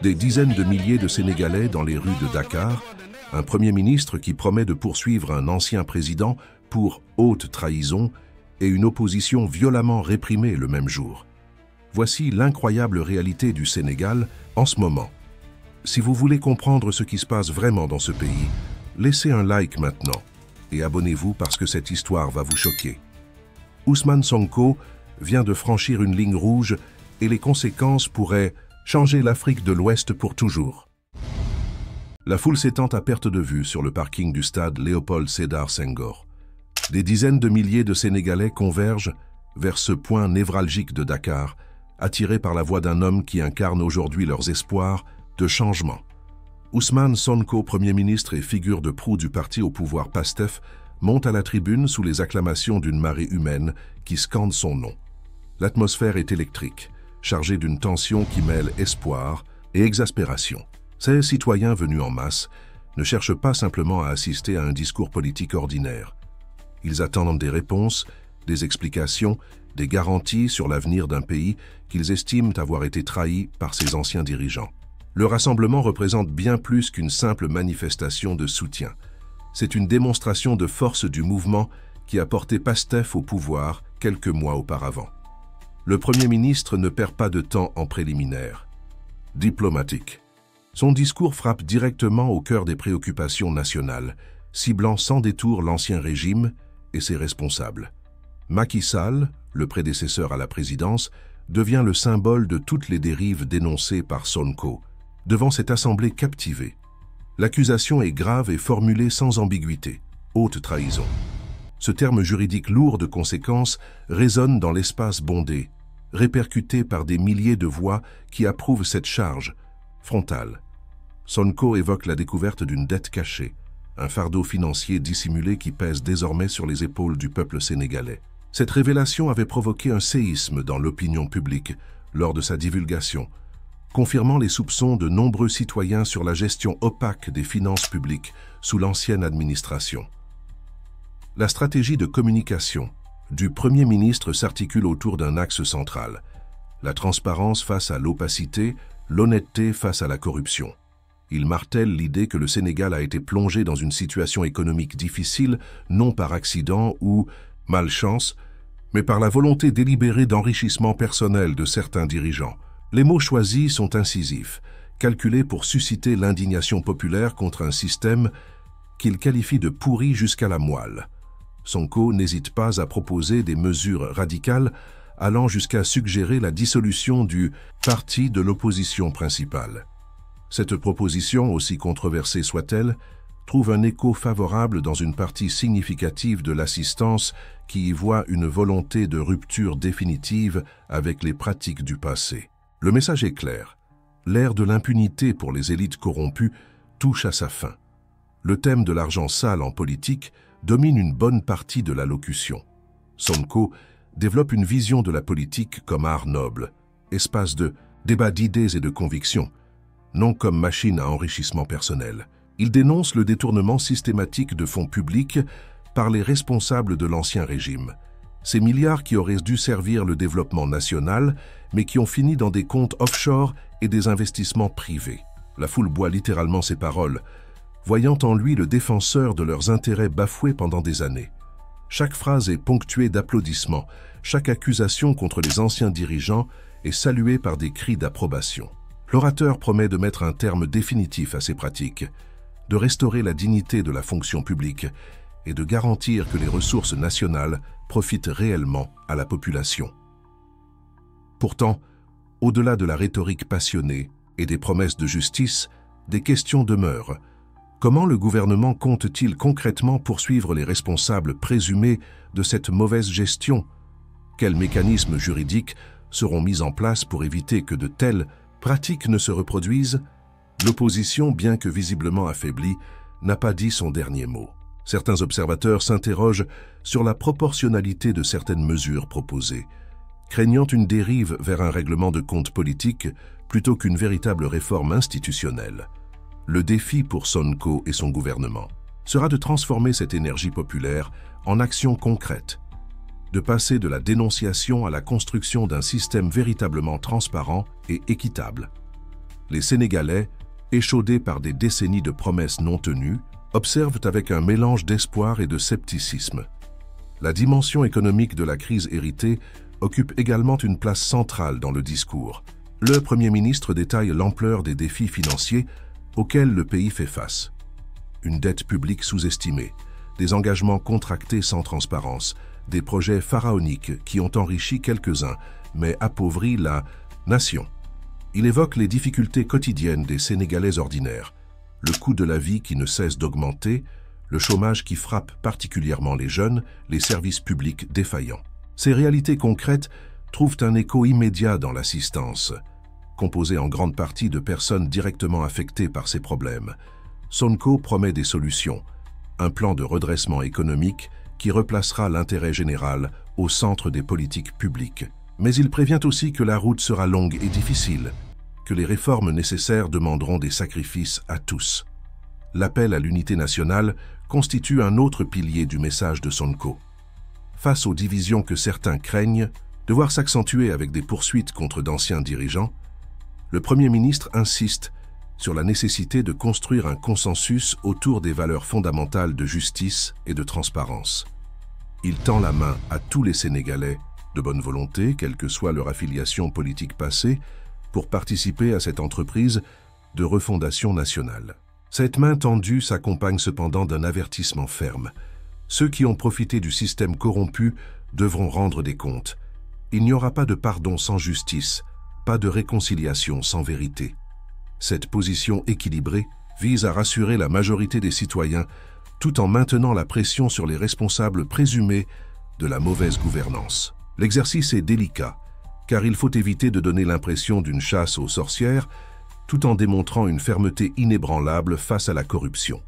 Des dizaines de milliers de Sénégalais dans les rues de Dakar, un Premier ministre qui promet de poursuivre un ancien président pour haute trahison et une opposition violemment réprimée le même jour. Voici l'incroyable réalité du Sénégal en ce moment. Si vous voulez comprendre ce qui se passe vraiment dans ce pays, laissez un like maintenant et abonnez-vous parce que cette histoire va vous choquer. Ousmane Sonko vient de franchir une ligne rouge et les conséquences pourraient changer l'Afrique de l'Ouest pour toujours. La foule s'étend à perte de vue sur le parking du stade Léopold Sédar Senghor. Des dizaines de milliers de Sénégalais convergent vers ce point névralgique de Dakar, attirés par la voix d'un homme qui incarne aujourd'hui leurs espoirs de changement. Ousmane Sonko, Premier ministre et figure de proue du parti au pouvoir PASTEF, monte à la tribune sous les acclamations d'une marée humaine qui scande son nom. L'atmosphère est électrique, chargée d'une tension qui mêle espoir et exaspération. Ces citoyens venus en masse ne cherchent pas simplement à assister à un discours politique ordinaire. Ils attendent des réponses, des explications, des garanties sur l'avenir d'un pays qu'ils estiment avoir été trahi par ses anciens dirigeants. Le rassemblement représente bien plus qu'une simple manifestation de soutien. C'est une démonstration de force du mouvement qui a porté PASTEF au pouvoir quelques mois auparavant. Le Premier ministre ne perd pas de temps en préliminaire. Diplomatique. Son discours frappe directement au cœur des préoccupations nationales, ciblant sans détour l'ancien régime et ses responsables. Macky Sall, le prédécesseur à la présidence, devient le symbole de toutes les dérives dénoncées par Sonko, devant cette assemblée captivée. L'accusation est grave et formulée sans ambiguïté, haute trahison. Ce terme juridique lourd de conséquences résonne dans l'espace bondé, répercuté par des milliers de voix qui approuvent cette charge frontale. Sonko évoque la découverte d'une dette cachée, un fardeau financier dissimulé qui pèse désormais sur les épaules du peuple sénégalais. Cette révélation avait provoqué un séisme dans l'opinion publique lors de sa divulgation, confirmant les soupçons de nombreux citoyens sur la gestion opaque des finances publiques sous l'ancienne administration. La stratégie de communication du Premier ministre s'articule autour d'un axe central: la transparence face à l'opacité, l'honnêteté face à la corruption. Il martèle l'idée que le Sénégal a été plongé dans une situation économique difficile, non par accident ou malchance, mais par la volonté délibérée d'enrichissement personnel de certains dirigeants. Les mots choisis sont incisifs, calculés pour susciter l'indignation populaire contre un système qu'il qualifie de pourri jusqu'à la moelle. Sonko n'hésite pas à proposer des mesures radicales allant jusqu'à suggérer la dissolution du parti de l'opposition principale. Cette proposition, aussi controversée soit-elle, trouve un écho favorable dans une partie significative de l'assistance qui y voit une volonté de rupture définitive avec les pratiques du passé. Le message est clair. L'ère de l'impunité pour les élites corrompues touche à sa fin. Le thème de l'argent sale en politique domine une bonne partie de l'allocution. Sonko développe une vision de la politique comme art noble, espace de débat d'idées et de convictions, non comme machine à enrichissement personnel. Il dénonce le détournement systématique de fonds publics par les responsables de l'ancien régime. Ces milliards qui auraient dû servir le développement national, mais qui ont fini dans des comptes offshore et des investissements privés. La foule boit littéralement ses paroles, voyant en lui le défenseur de leurs intérêts bafoués pendant des années. Chaque phrase est ponctuée d'applaudissements, chaque accusation contre les anciens dirigeants est saluée par des cris d'approbation. L'orateur promet de mettre un terme définitif à ces pratiques, de restaurer la dignité de la fonction publique et de garantir que les ressources nationales profitent réellement à la population. Pourtant, au-delà de la rhétorique passionnée et des promesses de justice, des questions demeurent. Comment le gouvernement compte-t-il concrètement poursuivre les responsables présumés de cette mauvaise gestion? Quels mécanismes juridiques seront mis en place pour éviter que de telles pratiques ne se reproduisent? L'opposition, bien que visiblement affaiblie, n'a pas dit son dernier mot. Certains observateurs s'interrogent sur la proportionnalité de certaines mesures proposées, craignant une dérive vers un règlement de comptes politiques plutôt qu'une véritable réforme institutionnelle. Le défi pour Sonko et son gouvernement sera de transformer cette énergie populaire en actions concrètes, de passer de la dénonciation à la construction d'un système véritablement transparent et équitable. Les Sénégalais, échaudés par des décennies de promesses non tenues, observent avec un mélange d'espoir et de scepticisme. La dimension économique de la crise héritée occupe également une place centrale dans le discours. Le Premier ministre détaille l'ampleur des défis financiers auxquels le pays fait face. Une dette publique sous-estimée, des engagements contractés sans transparence, des projets pharaoniques qui ont enrichi quelques-uns, mais appauvri la nation. Il évoque les difficultés quotidiennes des Sénégalais ordinaires, le coût de la vie qui ne cesse d'augmenter, le chômage qui frappe particulièrement les jeunes, les services publics défaillants. Ces réalités concrètes trouvent un écho immédiat dans l'assistance, composée en grande partie de personnes directement affectées par ces problèmes. Sonko promet des solutions, un plan de redressement économique qui replacera l'intérêt général au centre des politiques publiques. Mais il prévient aussi que la route sera longue et difficile, que les réformes nécessaires demanderont des sacrifices à tous. L'appel à l'unité nationale constitue un autre pilier du message de Sonko. Face aux divisions que certains craignent de voir s'accentuer avec des poursuites contre d'anciens dirigeants, le Premier ministre insiste sur la nécessité de construire un consensus autour des valeurs fondamentales de justice et de transparence. Il tend la main à tous les Sénégalais de bonne volonté, quelle que soit leur affiliation politique passée, pour participer à cette entreprise de refondation nationale. Cette main tendue s'accompagne cependant d'un avertissement ferme. Ceux qui ont profité du système corrompu devront rendre des comptes. Il n'y aura pas de pardon sans justice, pas de réconciliation sans vérité. Cette position équilibrée vise à rassurer la majorité des citoyens tout en maintenant la pression sur les responsables présumés de la mauvaise gouvernance. L'exercice est délicat, car il faut éviter de donner l'impression d'une chasse aux sorcières tout en démontrant une fermeté inébranlable face à la corruption.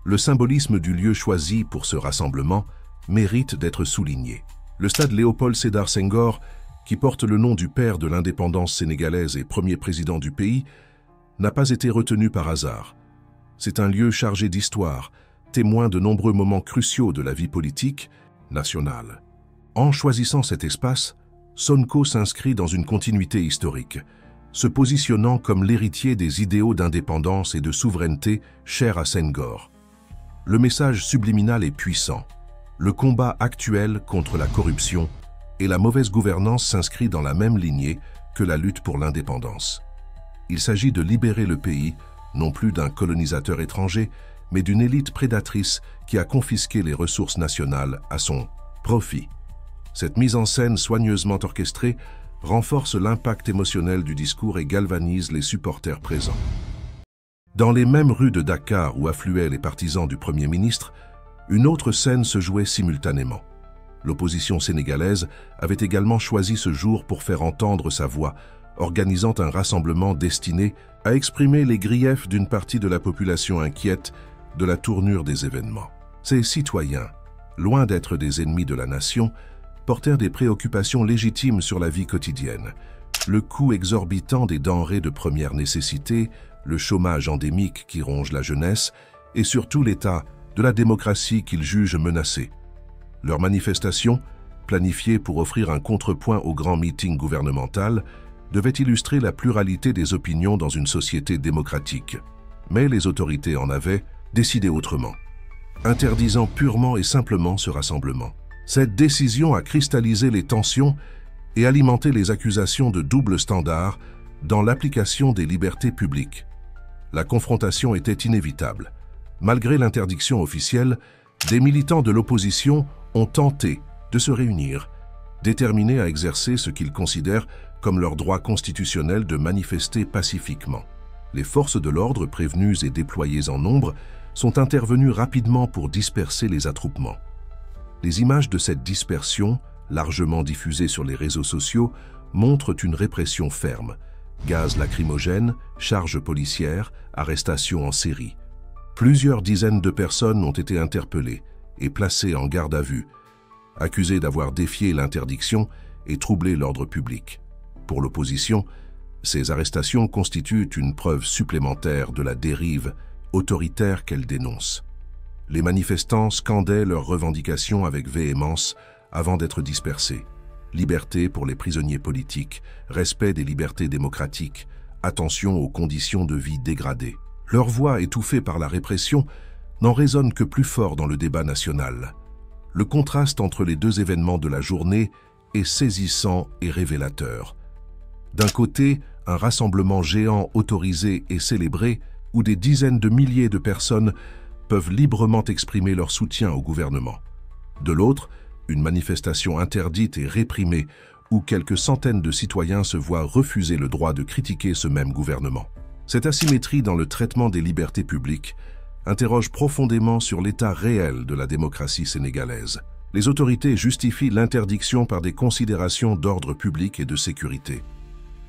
Le symbolisme du lieu choisi pour ce rassemblement mérite d'être souligné. Le stade Léopold Sédar Senghor, qui porte le nom du père de l'indépendance sénégalaise et premier président du pays, n'a pas été retenu par hasard. C'est un lieu chargé d'histoire, témoin de nombreux moments cruciaux de la vie politique nationale. En choisissant cet espace, Sonko s'inscrit dans une continuité historique, se positionnant comme l'héritier des idéaux d'indépendance et de souveraineté chers à Senghor. Le message subliminal est puissant. Le combat actuel contre la corruption et la mauvaise gouvernance s'inscrit dans la même lignée que la lutte pour l'indépendance. Il s'agit de libérer le pays, non plus d'un colonisateur étranger, mais d'une élite prédatrice qui a confisqué les ressources nationales à son profit. Cette mise en scène soigneusement orchestrée renforce l'impact émotionnel du discours et galvanise les supporters présents. Dans les mêmes rues de Dakar où affluaient les partisans du Premier ministre, une autre scène se jouait simultanément. L'opposition sénégalaise avait également choisi ce jour pour faire entendre sa voix, organisant un rassemblement destiné à exprimer les griefs d'une partie de la population inquiète de la tournure des événements. Ces citoyens, loin d'être des ennemis de la nation, portèrent des préoccupations légitimes sur la vie quotidienne. Le coût exorbitant des denrées de première nécessité, le chômage endémique qui ronge la jeunesse et surtout l'état de la démocratie qu'ils jugent menacée. Leur manifestation, planifiée pour offrir un contrepoint au grand meeting gouvernemental, devait illustrer la pluralité des opinions dans une société démocratique. Mais les autorités en avaient décidé autrement, interdisant purement et simplement ce rassemblement. Cette décision a cristallisé les tensions et alimenté les accusations de double standard dans l'application des libertés publiques. La confrontation était inévitable. Malgré l'interdiction officielle, des militants de l'opposition ont tenté de se réunir, déterminés à exercer ce qu'ils considèrent comme leur droit constitutionnel de manifester pacifiquement. Les forces de l'ordre prévenues et déployées en nombre sont intervenues rapidement pour disperser les attroupements. Les images de cette dispersion, largement diffusées sur les réseaux sociaux, montrent une répression ferme. Gaz lacrymogène, charges policières, arrestations en série. Plusieurs dizaines de personnes ont été interpellées et placées en garde à vue, accusées d'avoir défié l'interdiction et troublé l'ordre public. Pour l'opposition, ces arrestations constituent une preuve supplémentaire de la dérive autoritaire qu'elle dénonce. Les manifestants scandaient leurs revendications avec véhémence avant d'être dispersés. Liberté pour les prisonniers politiques, respect des libertés démocratiques, Attention aux conditions de vie dégradées. Leur voix, étouffée par la répression, n'en résonne que plus fort dans le débat national. Le contraste entre les deux événements de la journée est saisissant et révélateur. D'un côté, un rassemblement géant autorisé et célébré, où des dizaines de milliers de personnes peuvent librement exprimer leur soutien au gouvernement. De l'autre, une manifestation interdite et réprimée, où quelques centaines de citoyens se voient refuser le droit de critiquer ce même gouvernement. Cette asymétrie dans le traitement des libertés publiques interroge profondément sur l'état réel de la démocratie sénégalaise. Les autorités justifient l'interdiction par des considérations d'ordre public et de sécurité,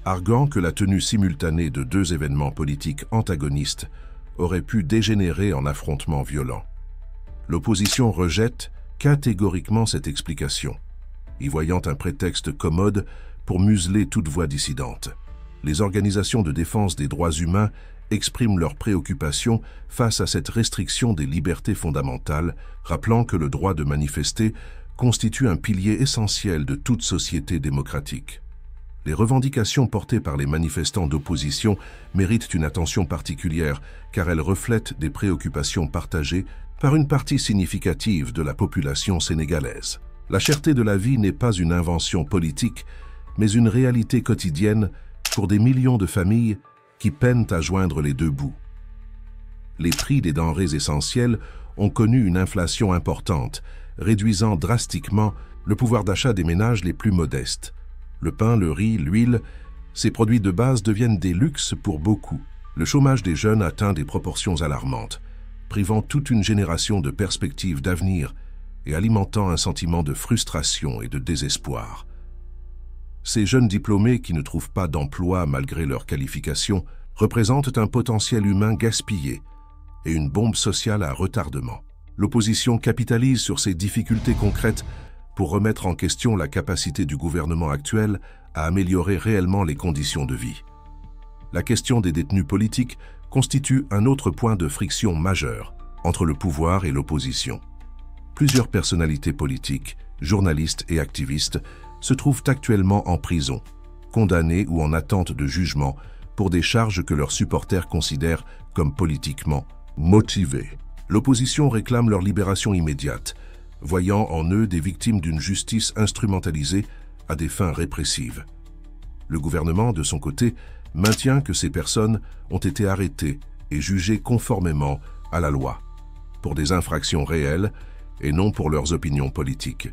arguant que la tenue simultanée de deux événements politiques antagonistes aurait pu dégénérer en affrontements violents. L'opposition rejette catégoriquement cette explication, y voyant un prétexte commode pour museler toute voix dissidente. Les organisations de défense des droits humains expriment leurs préoccupations face à cette restriction des libertés fondamentales, rappelant que le droit de manifester constitue un pilier essentiel de toute société démocratique. Les revendications portées par les manifestants d'opposition méritent une attention particulière car elles reflètent des préoccupations partagées par une partie significative de la population sénégalaise. La cherté de la vie n'est pas une invention politique, mais une réalité quotidienne pour des millions de familles qui peinent à joindre les deux bouts. Les prix des denrées essentielles ont connu une inflation importante, réduisant drastiquement le pouvoir d'achat des ménages les plus modestes. Le pain, le riz, l'huile, ces produits de base deviennent des luxes pour beaucoup. Le chômage des jeunes atteint des proportions alarmantes, privant toute une génération de perspectives d'avenir et alimentant un sentiment de frustration et de désespoir. Ces jeunes diplômés qui ne trouvent pas d'emploi malgré leurs qualifications représentent un potentiel humain gaspillé et une bombe sociale à retardement. L'opposition capitalise sur ces difficultés concrètes pour remettre en question la capacité du gouvernement actuel à améliorer réellement les conditions de vie. La question des détenus politiques constitue un autre point de friction majeur entre le pouvoir et l'opposition. Plusieurs personnalités politiques, journalistes et activistes se trouvent actuellement en prison, condamnés ou en attente de jugement pour des charges que leurs supporters considèrent comme politiquement motivées. L'opposition réclame leur libération immédiate, voyant en eux des victimes d'une justice instrumentalisée à des fins répressives. Le gouvernement, de son côté, maintient que ces personnes ont été arrêtées et jugées conformément à la loi, pour des infractions réelles et non pour leurs opinions politiques.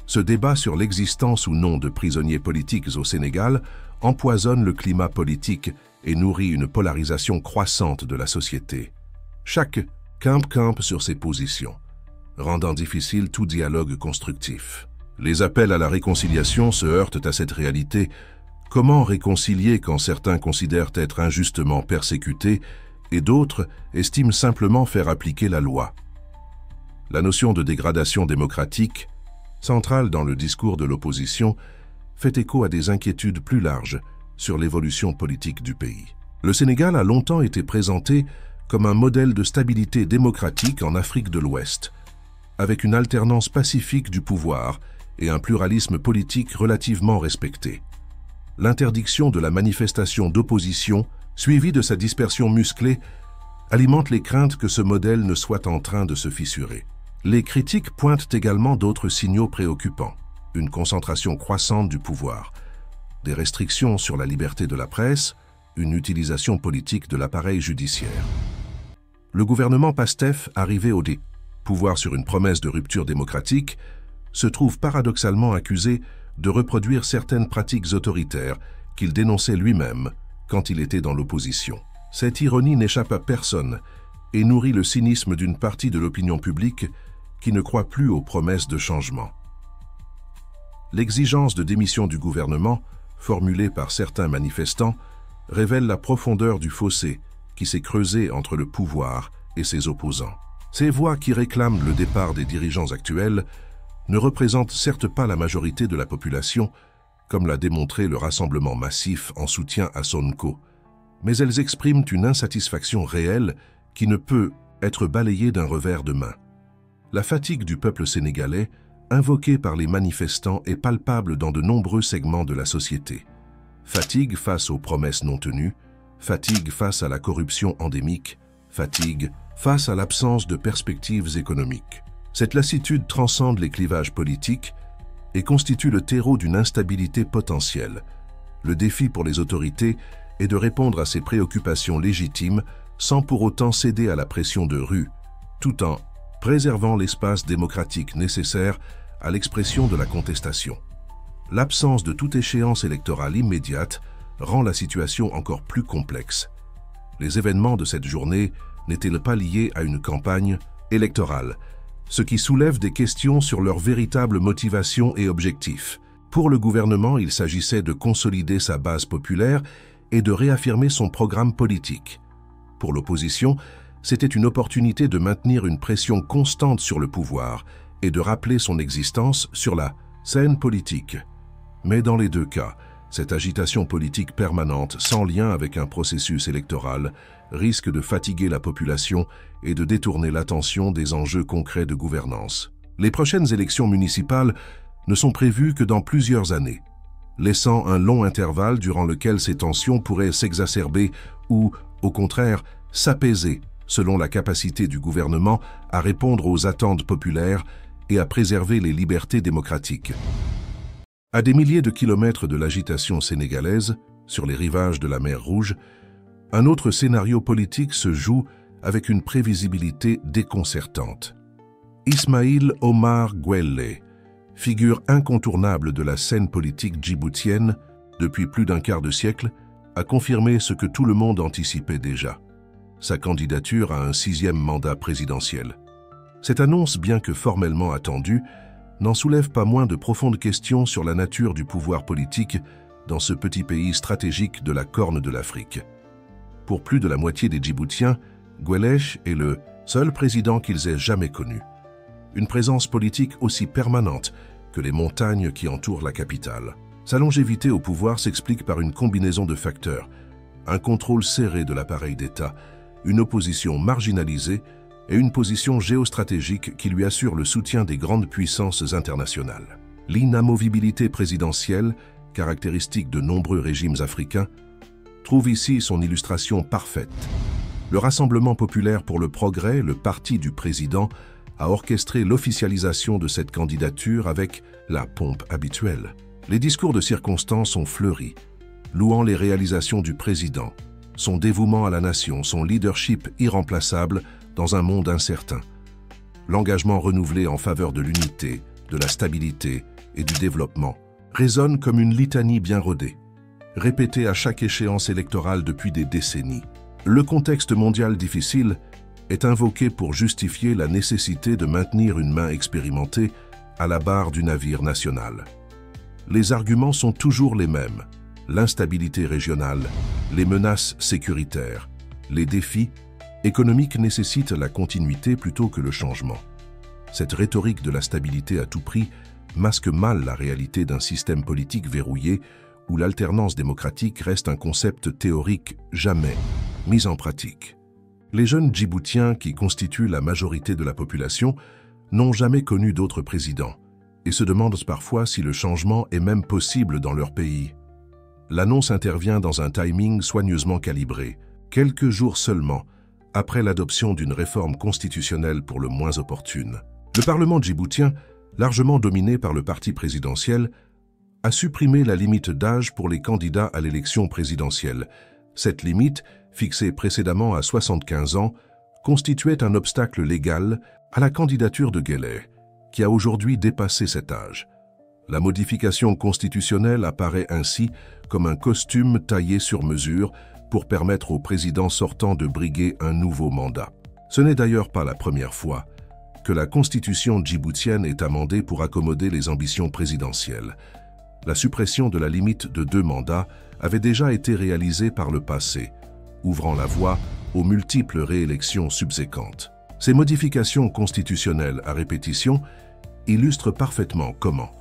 Ce débat sur l'existence ou non de prisonniers politiques au Sénégal empoisonne le climat politique et nourrit une polarisation croissante de la société. Chaque campe sur ses positions, rendant difficile tout dialogue constructif. Les appels à la réconciliation se heurtent à cette réalité. Comment réconcilier quand certains considèrent être injustement persécutés et d'autres estiment simplement faire appliquer la loi? La notion de dégradation démocratique, centrale dans le discours de l'opposition, fait écho à des inquiétudes plus larges sur l'évolution politique du pays. Le Sénégal a longtemps été présenté comme un modèle de stabilité démocratique en Afrique de l'Ouest, avec une alternance pacifique du pouvoir et un pluralisme politique relativement respecté. L'interdiction de la manifestation d'opposition, suivie de sa dispersion musclée, alimente les craintes que ce modèle ne soit en train de se fissurer. Les critiques pointent également d'autres signaux préoccupants. Une concentration croissante du pouvoir, des restrictions sur la liberté de la presse, une utilisation politique de l'appareil judiciaire. Le gouvernement PASTEF, arrivé au pouvoir sur une promesse de rupture démocratique, se trouve paradoxalement accusé de reproduire certaines pratiques autoritaires qu'il dénonçait lui-même quand il était dans l'opposition. Cette ironie n'échappe à personne et nourrit le cynisme d'une partie de l'opinion publique qui ne croit plus aux promesses de changement. L'exigence de démission du gouvernement, formulée par certains manifestants, révèle la profondeur du fossé qui s'est creusé entre le pouvoir et ses opposants. Ces voix qui réclament le départ des dirigeants actuels ne représentent certes pas la majorité de la population, comme l'a démontré le rassemblement massif en soutien à Sonko, mais elles expriment une insatisfaction réelle qui ne peut être balayée d'un revers de main. La fatigue du peuple sénégalais, invoquée par les manifestants, est palpable dans de nombreux segments de la société. Fatigue face aux promesses non tenues, fatigue face à la corruption endémique, fatigue face à l'absence de perspectives économiques. Cette lassitude transcende les clivages politiques et constitue le terreau d'une instabilité potentielle. Le défi pour les autorités est de répondre à ces préoccupations légitimes sans pour autant céder à la pression de rue, tout en préservant l'espace démocratique nécessaire à l'expression de la contestation. L'absence de toute échéance électorale immédiate rend la situation encore plus complexe. Les événements de cette journée n'étaient-ils pas liés à une campagne électorale, ce qui soulève des questions sur leur véritable motivation et objectif. Pour le gouvernement, il s'agissait de consolider sa base populaire et de réaffirmer son programme politique. Pour l'opposition, c'était une opportunité de maintenir une pression constante sur le pouvoir et de rappeler son existence sur la scène politique. Mais dans les deux cas, cette agitation politique permanente, sans lien avec un processus électoral, risque de fatiguer la population et de détourner l'attention des enjeux concrets de gouvernance. Les prochaines élections municipales ne sont prévues que dans plusieurs années, laissant un long intervalle durant lequel ces tensions pourraient s'exacerber ou, au contraire, s'apaiser selon la capacité du gouvernement à répondre aux attentes populaires et à préserver les libertés démocratiques. À des milliers de kilomètres de l'agitation sénégalaise, sur les rivages de la mer Rouge, un autre scénario politique se joue avec une prévisibilité déconcertante. Ismaïl Omar Guelleh, figure incontournable de la scène politique djiboutienne depuis plus d'un quart de siècle, a confirmé ce que tout le monde anticipait déjà: sa candidature à un 6e mandat présidentiel. Cette annonce, bien que formellement attendue, n'en soulève pas moins de profondes questions sur la nature du pouvoir politique dans ce petit pays stratégique de la Corne de l'Afrique. Pour plus de la moitié des Djiboutiens, Guelleh est le seul président qu'ils aient jamais connu. Une présence politique aussi permanente que les montagnes qui entourent la capitale. Sa longévité au pouvoir s'explique par une combinaison de facteurs: un contrôle serré de l'appareil d'État, une opposition marginalisée et une position géostratégique qui lui assure le soutien des grandes puissances internationales. L'inamovibilité présidentielle, caractéristique de nombreux régimes africains, trouve ici son illustration parfaite. Le Rassemblement populaire pour le progrès, le parti du président, a orchestré l'officialisation de cette candidature avec la pompe habituelle. Les discours de circonstance ont fleuri, louant les réalisations du président, son dévouement à la nation, son leadership irremplaçable dans un monde incertain. L'engagement renouvelé en faveur de l'unité, de la stabilité et du développement résonne comme une litanie bien rodée, répétée à chaque échéance électorale depuis des décennies. Le contexte mondial difficile est invoqué pour justifier la nécessité de maintenir une main expérimentée à la barre du navire national. Les arguments sont toujours les mêmes: l'instabilité régionale, les menaces sécuritaires, les défis économiques nécessitent la continuité plutôt que le changement. Cette rhétorique de la stabilité à tout prix masque mal la réalité d'un système politique verrouillé où l'alternance démocratique reste un concept théorique jamais mis en pratique. Les jeunes Djiboutiens, qui constituent la majorité de la population, n'ont jamais connu d'autres présidents et se demandent parfois si le changement est même possible dans leur pays. L'annonce intervient dans un timing soigneusement calibré, quelques jours seulement après l'adoption d'une réforme constitutionnelle pour le moins opportune. Le Parlement djiboutien, largement dominé par le parti présidentiel, a supprimé la limite d'âge pour les candidats à l'élection présidentielle. Cette limite, fixée précédemment à 75 ans, constituait un obstacle légal à la candidature de Guelleh, qui a aujourd'hui dépassé cet âge. La modification constitutionnelle apparaît ainsi comme un costume taillé sur mesure pour permettre au président sortant de briguer un nouveau mandat. Ce n'est d'ailleurs pas la première fois que la constitution djiboutienne est amendée pour accommoder les ambitions présidentielles. La suppression de la limite de 2 mandats avait déjà été réalisée par le passé, ouvrant la voie aux multiples réélections subséquentes. Ces modifications constitutionnelles à répétition illustrent parfaitement comment,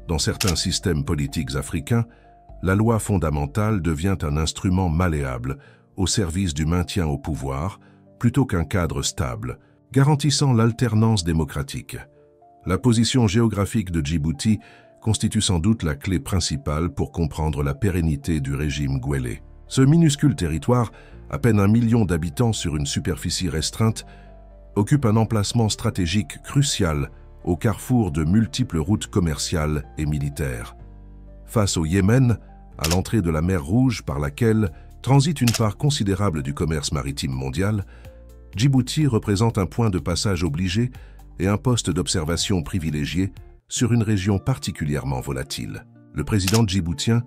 dans certains systèmes politiques africains, la loi fondamentale devient un instrument malléable au service du maintien au pouvoir plutôt qu'un cadre stable, garantissant l'alternance démocratique. La position géographique de Djibouti constitue sans doute la clé principale pour comprendre la pérennité du régime Guelleh. Ce minuscule territoire, à peine 1 million d'habitants sur une superficie restreinte, occupe un emplacement stratégique crucial au carrefour de multiples routes commerciales et militaires. Face au Yémen, à l'entrée de la mer Rouge par laquelle transite une part considérable du commerce maritime mondial, Djibouti représente un point de passage obligé et un poste d'observation privilégié sur une région particulièrement volatile. Le président djiboutien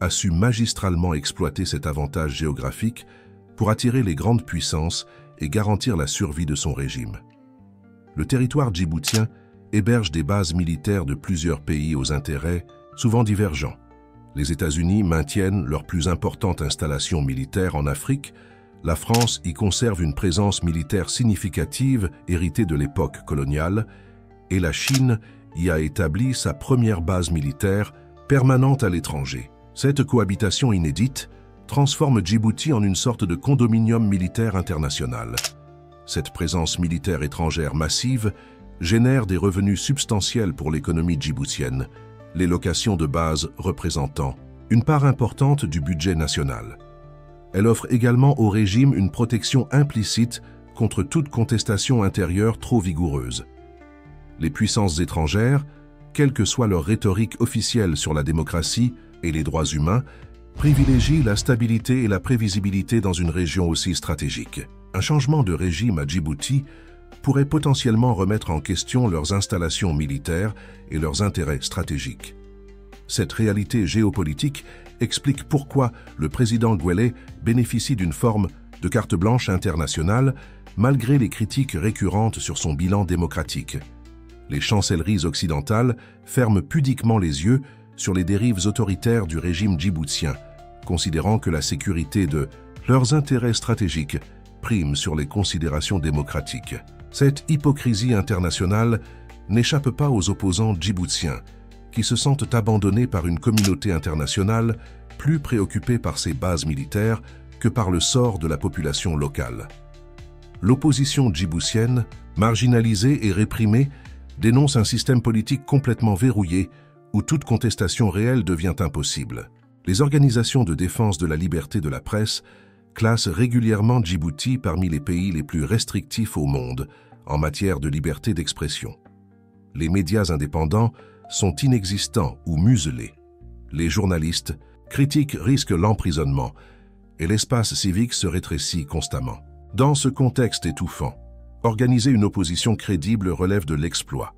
a su magistralement exploiter cet avantage géographique pour attirer les grandes puissances et garantir la survie de son régime. Le territoire djiboutien héberge des bases militaires de plusieurs pays aux intérêts souvent divergents. Les États-Unis maintiennent leur plus importante installation militaire en Afrique, la France y conserve une présence militaire significative héritée de l'époque coloniale, et la Chine y a établi sa première base militaire permanente à l'étranger. Cette cohabitation inédite transforme Djibouti en une sorte de condominium militaire international. Cette présence militaire étrangère massive génère des revenus substantiels pour l'économie djiboutienne, les locations de base représentant une part importante du budget national. Elle offre également au régime une protection implicite contre toute contestation intérieure trop vigoureuse. Les puissances étrangères, quelle que soit leur rhétorique officielle sur la démocratie et les droits humains, privilégient la stabilité et la prévisibilité dans une région aussi stratégique. Un changement de régime à Djibouti pourrait potentiellement remettre en question leurs installations militaires et leurs intérêts stratégiques. Cette réalité géopolitique explique pourquoi le président Guelleh bénéficie d'une forme de carte blanche internationale malgré les critiques récurrentes sur son bilan démocratique. Les chancelleries occidentales ferment pudiquement les yeux sur les dérives autoritaires du régime djiboutien, considérant que la sécurité de leurs intérêts stratégiques prime sur les considérations démocratiques. Cette hypocrisie internationale n'échappe pas aux opposants djiboutiens, qui se sentent abandonnés par une communauté internationale plus préoccupée par ses bases militaires que par le sort de la population locale. L'opposition djiboutienne, marginalisée et réprimée, dénonce un système politique complètement verrouillé où toute contestation réelle devient impossible. Les organisations de défense de la liberté de la presse classent régulièrement Djibouti parmi les pays les plus restrictifs au monde en matière de liberté d'expression. Les médias indépendants sont inexistants ou muselés. Les journalistes critiques risquent l'emprisonnement et l'espace civique se rétrécit constamment. Dans ce contexte étouffant, organiser une opposition crédible relève de l'exploit.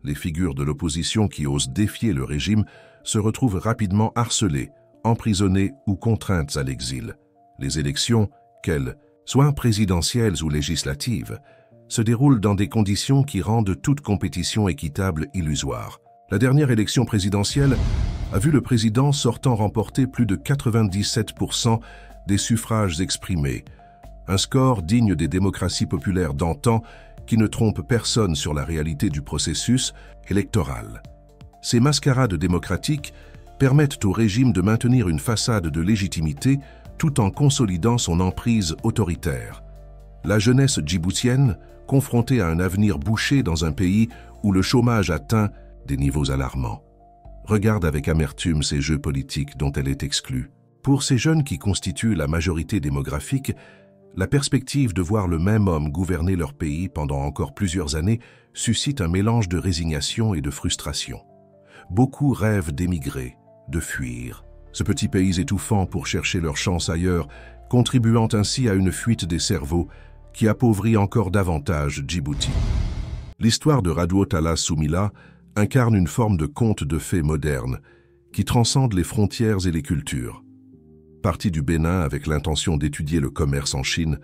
Les figures de l'opposition qui osent défier le régime se retrouvent rapidement harcelées, emprisonnées ou contraintes à l'exil. Les élections, qu'elles soient présidentielles ou législatives, se déroulent dans des conditions qui rendent toute compétition équitable illusoire. La dernière élection présidentielle a vu le président sortant remporter plus de 97% des suffrages exprimés, un score digne des démocraties populaires d'antan qui ne trompe personne sur la réalité du processus électoral. Ces mascarades démocratiques permettent au régime de maintenir une façade de légitimité tout en consolidant son emprise autoritaire. La jeunesse djiboutienne, confrontée à un avenir bouché dans un pays où le chômage atteint des niveaux alarmants, regarde avec amertume ces jeux politiques dont elle est exclue. Pour ces jeunes qui constituent la majorité démographique, la perspective de voir le même homme gouverner leur pays pendant encore plusieurs années suscite un mélange de résignation et de frustration. Beaucoup rêvent d'émigrer, de fuir. Ce petit pays étouffant pour chercher leur chance ailleurs, contribuant ainsi à une fuite des cerveaux qui appauvrit encore davantage Djibouti. L'histoire de Raduot Talla Soumila incarne une forme de conte de fées moderne qui transcende les frontières et les cultures. Partie du Bénin avec l'intention d'étudier le commerce en Chine,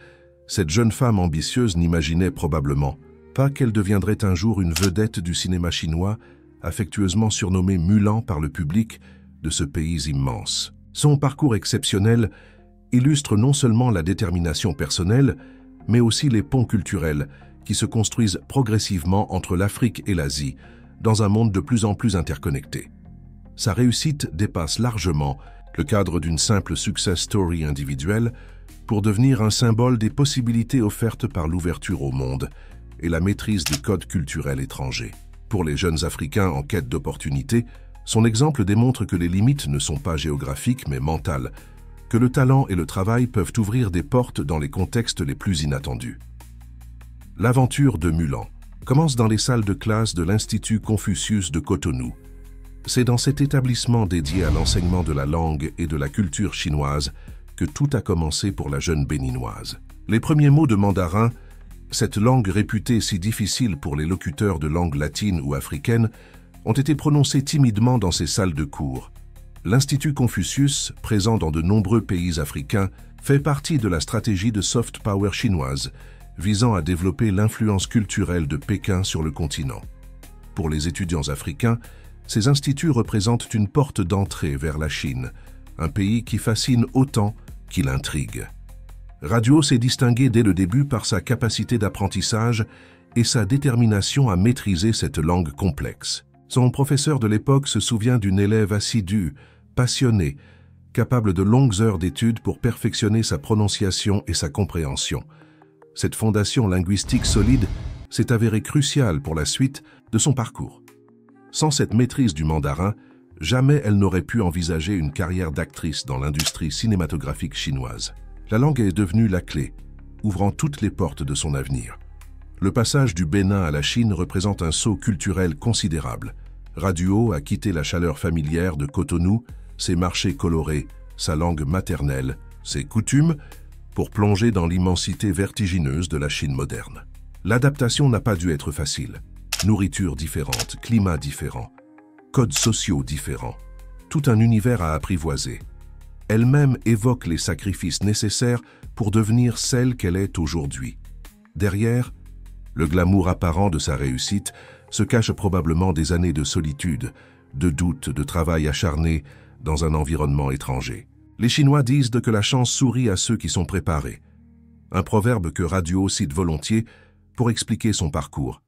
cette jeune femme ambitieuse n'imaginait probablement pas qu'elle deviendrait un jour une vedette du cinéma chinois, affectueusement surnommée Mulan par le public de ce pays immense. Son parcours exceptionnel illustre non seulement la détermination personnelle, mais aussi les ponts culturels qui se construisent progressivement entre l'Afrique et l'Asie, dans un monde de plus en plus interconnecté. Sa réussite dépasse largement le cadre d'une simple success story individuelle pour devenir un symbole des possibilités offertes par l'ouverture au monde et la maîtrise des codes culturels étrangers. Pour les jeunes Africains en quête d'opportunités, son exemple démontre que les limites ne sont pas géographiques mais mentales, que le talent et le travail peuvent ouvrir des portes dans les contextes les plus inattendus. L'aventure de Mulan commence dans les salles de classe de l'Institut Confucius de Cotonou. C'est dans cet établissement dédié à l'enseignement de la langue et de la culture chinoise que tout a commencé pour la jeune béninoise. Les premiers mots de mandarin, cette langue réputée si difficile pour les locuteurs de langue latine ou africaine, ont été prononcés timidement dans ces salles de cours. L'Institut Confucius, présent dans de nombreux pays africains, fait partie de la stratégie de soft power chinoise, visant à développer l'influence culturelle de Pékin sur le continent. Pour les étudiants africains, ces instituts représentent une porte d'entrée vers la Chine, un pays qui fascine autant qu'il intrigue. Radio s'est distingué dès le début par sa capacité d'apprentissage et sa détermination à maîtriser cette langue complexe. Son professeur de l'époque se souvient d'une élève assidue, passionnée, capable de longues heures d'études pour perfectionner sa prononciation et sa compréhension. Cette fondation linguistique solide s'est avérée cruciale pour la suite de son parcours. Sans cette maîtrise du mandarin, jamais elle n'aurait pu envisager une carrière d'actrice dans l'industrie cinématographique chinoise. La langue est devenue la clé, ouvrant toutes les portes de son avenir. Le passage du Bénin à la Chine représente un saut culturel considérable. Radio a quitté la chaleur familière de Cotonou, ses marchés colorés, sa langue maternelle, ses coutumes, pour plonger dans l'immensité vertigineuse de la Chine moderne. L'adaptation n'a pas dû être facile. Nourriture différente, climat différent, codes sociaux différents, tout un univers à apprivoiser. Elle-même évoque les sacrifices nécessaires pour devenir celle qu'elle est aujourd'hui. Derrière, le glamour apparent de sa réussite se cache probablement des années de solitude, de doute, de travail acharné dans un environnement étranger. Les Chinois disent que la chance sourit à ceux qui sont préparés. Un proverbe que Radio cite volontiers pour expliquer son parcours.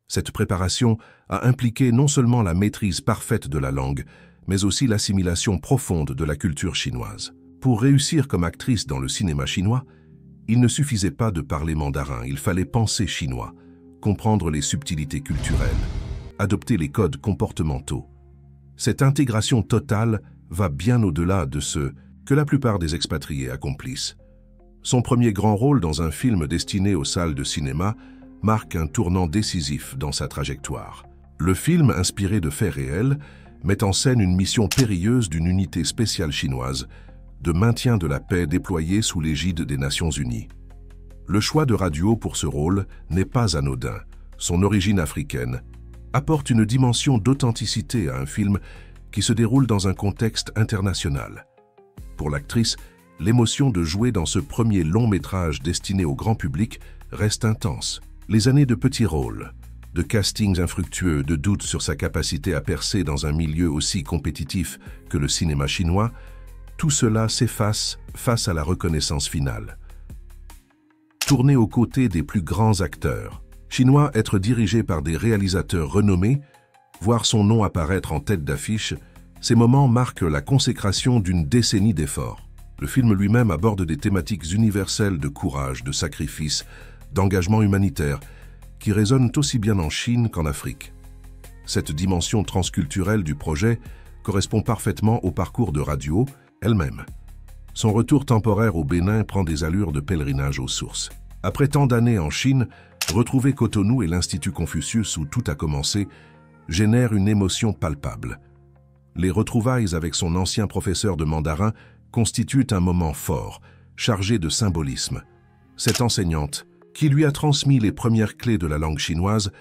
Cette préparation a impliqué non seulement la maîtrise parfaite de la langue, mais aussi l'assimilation profonde de la culture chinoise. Pour réussir comme actrice dans le cinéma chinois, il ne suffisait pas de parler mandarin, il fallait penser chinois, comprendre les subtilités culturelles, adopter les codes comportementaux. Cette intégration totale va bien au-delà de ce que la plupart des expatriés accomplissent. Son premier grand rôle dans un film destiné aux salles de cinéma marque un tournant décisif dans sa trajectoire. Le film, inspiré de faits réels, met en scène une mission périlleuse d'une unité spéciale chinoise de maintien de la paix déployée sous l'égide des Nations Unies. Le choix de Radio pour ce rôle n'est pas anodin. Son origine africaine apporte une dimension d'authenticité à un film qui se déroule dans un contexte international. Pour l'actrice, l'émotion de jouer dans ce premier long métrage destiné au grand public reste intense. Les années de petits rôles, de castings infructueux, de doutes sur sa capacité à percer dans un milieu aussi compétitif que le cinéma chinois, tout cela s'efface face à la reconnaissance finale. Tourner aux côtés des plus grands acteurs chinois, être dirigé par des réalisateurs renommés, voir son nom apparaître en tête d'affiche, ces moments marquent la consécration d'une décennie d'efforts. Le film lui-même aborde des thématiques universelles de courage, de sacrifice, d'engagement humanitaire, qui résonnent aussi bien en Chine qu'en Afrique. Cette dimension transculturelle du projet correspond parfaitement au parcours de Radio elle-même. Son retour temporaire au Bénin prend des allures de pèlerinage aux sources. Après tant d'années en Chine, retrouver Cotonou et l'Institut Confucius où tout a commencé génère une émotion palpable. Les retrouvailles avec son ancien professeur de mandarin constituent un moment fort, chargé de symbolisme. Cette enseignante, qui lui a transmis les premières clés de la langue chinoise,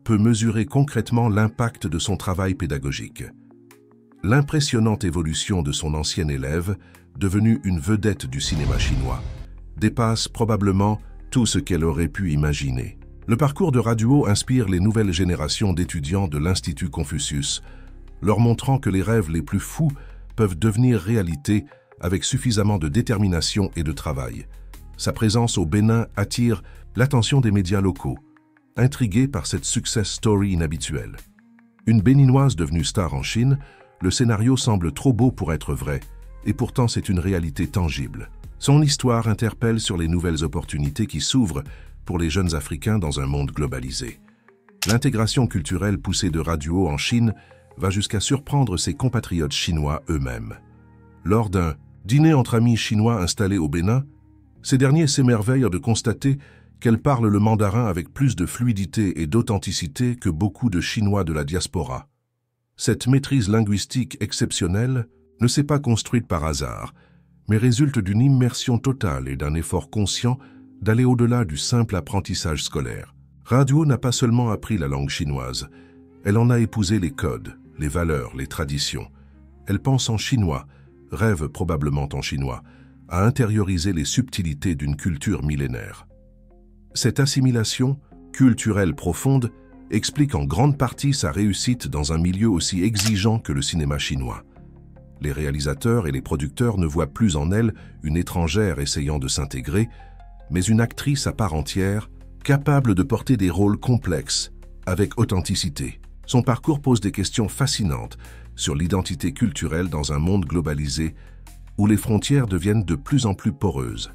peut mesurer concrètement l'impact de son travail pédagogique. L'impressionnante évolution de son ancien élève, devenue une vedette du cinéma chinois, dépasse probablement tout ce qu'elle aurait pu imaginer. Le parcours de Radio inspire les nouvelles générations d'étudiants de l'Institut Confucius, leur montrant que les rêves les plus fous peuvent devenir réalité avec suffisamment de détermination et de travail. Sa présence au Bénin attire l'attention des médias locaux, intrigués par cette success story inhabituelle. Une Béninoise devenue star en Chine, le scénario semble trop beau pour être vrai, et pourtant c'est une réalité tangible. Son histoire interpelle sur les nouvelles opportunités qui s'ouvrent pour les jeunes Africains dans un monde globalisé. L'intégration culturelle poussée de Radio en Chine va jusqu'à surprendre ses compatriotes chinois eux-mêmes. Lors d'un Dîner entre amis chinois installés au Bénin, ces derniers s'émerveillent de constater qu'elle parle le mandarin avec plus de fluidité et d'authenticité que beaucoup de Chinois de la diaspora. Cette maîtrise linguistique exceptionnelle ne s'est pas construite par hasard, mais résulte d'une immersion totale et d'un effort conscient d'aller au-delà du simple apprentissage scolaire. Radio n'a pas seulement appris la langue chinoise, elle en a épousé les codes, les valeurs, les traditions. Elle pense en chinois, rêve probablement en chinois, a intériorisé les subtilités d'une culture millénaire. Cette assimilation, culturelle profonde, explique en grande partie sa réussite dans un milieu aussi exigeant que le cinéma chinois. Les réalisateurs et les producteurs ne voient plus en elle une étrangère essayant de s'intégrer, mais une actrice à part entière, capable de porter des rôles complexes, avec authenticité. Son parcours pose des questions fascinantes sur l'identité culturelle dans un monde globalisé où les frontières deviennent de plus en plus poreuses.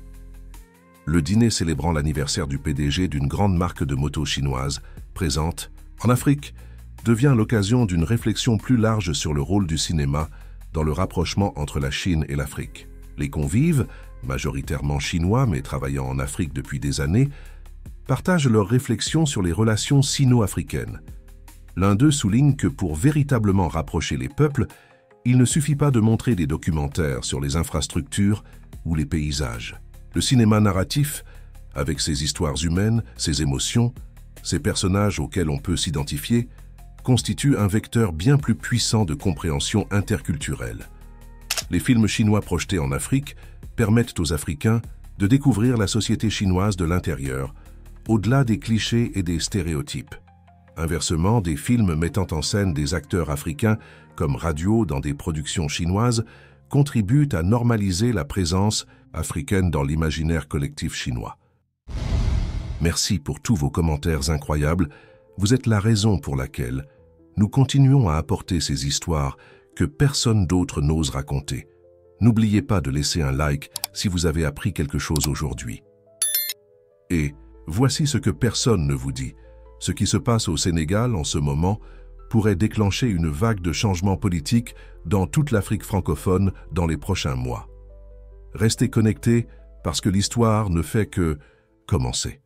Le dîner célébrant l'anniversaire du PDG d'une grande marque de moto chinoise, présente en Afrique, devient l'occasion d'une réflexion plus large sur le rôle du cinéma dans le rapprochement entre la Chine et l'Afrique. Les convives, majoritairement chinois mais travaillant en Afrique depuis des années, partagent leurs réflexions sur les relations sino-africaines. L'un d'eux souligne que pour véritablement rapprocher les peuples, il ne suffit pas de montrer des documentaires sur les infrastructures ou les paysages. Le cinéma narratif, avec ses histoires humaines, ses émotions, ses personnages auxquels on peut s'identifier, constitue un vecteur bien plus puissant de compréhension interculturelle. Les films chinois projetés en Afrique permettent aux Africains de découvrir la société chinoise de l'intérieur, au-delà des clichés et des stéréotypes. Inversement, des films mettant en scène des acteurs africains comme Radio dans des productions chinoises contribuent à normaliser la présence africaine dans l'imaginaire collectif chinois. Merci pour tous vos commentaires incroyables. Vous êtes la raison pour laquelle nous continuons à apporter ces histoires que personne d'autre n'ose raconter. N'oubliez pas de laisser un like si vous avez appris quelque chose aujourd'hui. Et voici ce que personne ne vous dit. Ce qui se passe au Sénégal en ce moment pourrait déclencher une vague de changements politiques dans toute l'Afrique francophone dans les prochains mois. Restez connectés parce que l'histoire ne fait que commencer.